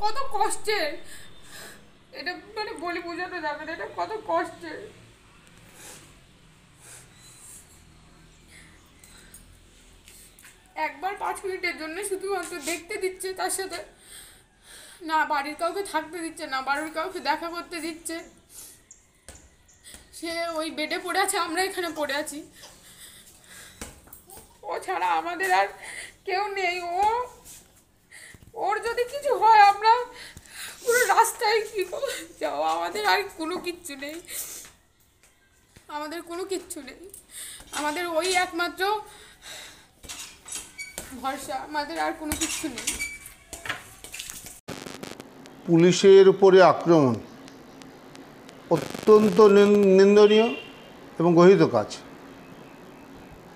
কত কষ্টের, এটা মানে বলে বোঝানো যাবে না, এটা কত কষ্টের। একবার 5 মিনিটের জন্য শুধুমাত্র দেখতে দিচ্ছে, তার সাথে না বাড়ির কাউকে থাকতে দিচ্ছে, না বাড়ির কাউকে দেখা করতে দিচ্ছে। সে ওই বেডে পড়ে আছে, আমরা এখানে পড়ে আছি, ও ছাড়া আমাদের আর কেউ নেই। ওর যদি কিছু হয় আমরা পুরো রাস্তায় কি যাও, আমাদের আর কোনো কিচ্ছু নেই, আমাদের কোনো কিচ্ছু নেই, আমাদের ওই একমাত্র ভরসা, আমাদের আর কোনো কিচ্ছু নেই। পুলিশের উপরে আক্রমণ অত্যন্ত নিন্দনীয় এবং গর্হিত কাজ।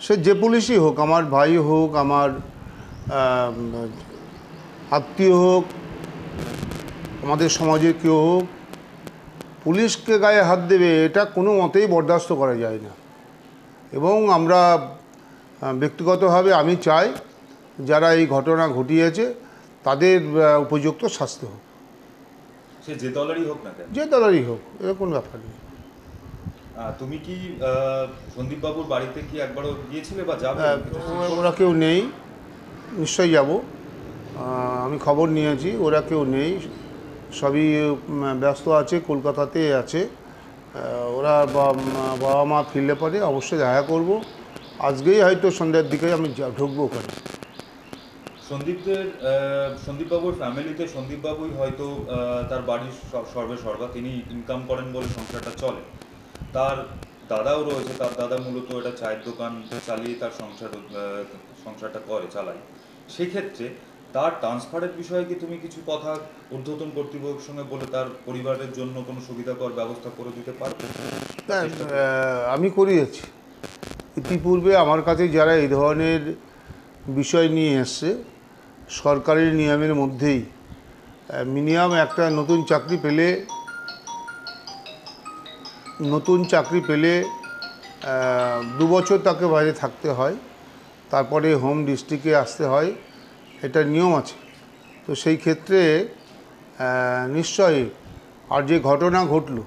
সে যে পুলিশই হোক, আমার ভাই হোক, আমার আত্মীয় হোক, আমাদের সমাজে কেউ হোক, পুলিশকে গায়ে হাত দেবে এটা কোনো মতেই বরদাস্ত করা যায় না। এবং আমরা ব্যক্তিগতভাবে আমি চাই যারা এই ঘটনা ঘটিয়েছে তাদের উপযুক্ত শাস্তি হোক, সে যে দলেরই হোক না কেন, যে দলেরই হোক, এর কোনো ব্যাপার নেই। তুমি কি সন্দীপবাবুর বাড়িতে কি একবারও গিয়েছিলে বা যাবে? ওরা কেউ নেই, নিশ্চয়ই যাব, আমি খবর নিয়েছি, ওরা কেউ নেই, সবই ব্যস্ত আছে, কলকাতাতে আছে। ওরা বাবা মা ফিরলে পরে অবশ্যই দেখা করব। আজকেই হয়তো সন্ধ্যার দিকে আমি ঢুকবো ওখানে। সন্দীপবাবুর ফ্যামিলিতে সন্দীপবাবুই হয়তো তার বাড়ির সর্বা, তিনি ইনকাম করেন বলে সংসারটা চলে। তার দাদাও রয়েছে, তার দাদা মূলত এটা চায়ের দোকান চালিয়ে তার সংসারটা চালায়। সেক্ষেত্রে তার ট্রান্সফারের বিষয়ে কি তুমি কিছু কথা ঊর্ধ্বতন কর্তৃপক্ষের সঙ্গে বলে তার পরিবারের জন্য কোনো সুবিধাকর ব্যবস্থা করে দিতে পারবে? আমি করিয়েছি ইতিপূর্বে। আমার কাছে যারা এই ধরনের বিষয় নিয়ে এসছে, সরকারি নিয়মের মধ্যেই মিনিমাম একটা নতুন চাকরি পেলে 2 বছর তাকে বাইরে থাকতে হয়, তারপরে হোম ডিস্ট্রিক্টে আসতে হয়, এটা নিয়ম আছে। তো সেই ক্ষেত্রে নিশ্চয়ই আর যে ঘটনা ঘটলো,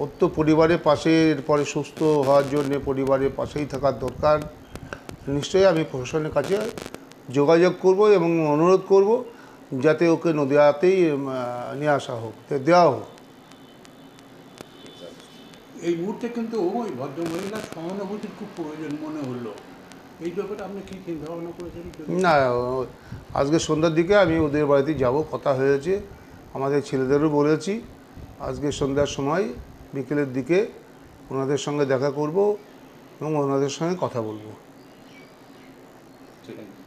ওর তো পরিবারের পাশে এরপরে সুস্থ হওয়ার জন্যে পরিবারের পাশেই থাকার দরকার। নিশ্চয়ই আমি প্রশাসনের কাছে যোগাযোগ করব এবং অনুরোধ করব যাতে ওকে নদিয়াতেই নিয়ে আসা হোক, দেওয়া হোক। এই মুহূর্তে কিন্তু ওই ভদ্রমহিলার সহানুভূতির খুব প্রয়োজন মনে হলো। এই ব্যাপারে আপনি কী চিন্তা ভাবনা করেছেন? না, আজকে সন্ধ্যার দিকে আমি ওদের বাড়িতে যাব, কথা হয়েছে, আমাদের ছেলেদেরও বলেছি আজকে সন্ধ্যার সময় বিকেলের দিকে ওনাদের সঙ্গে দেখা করব এবং ওনাদের সঙ্গে কথা বলবো। ঠিক আছে।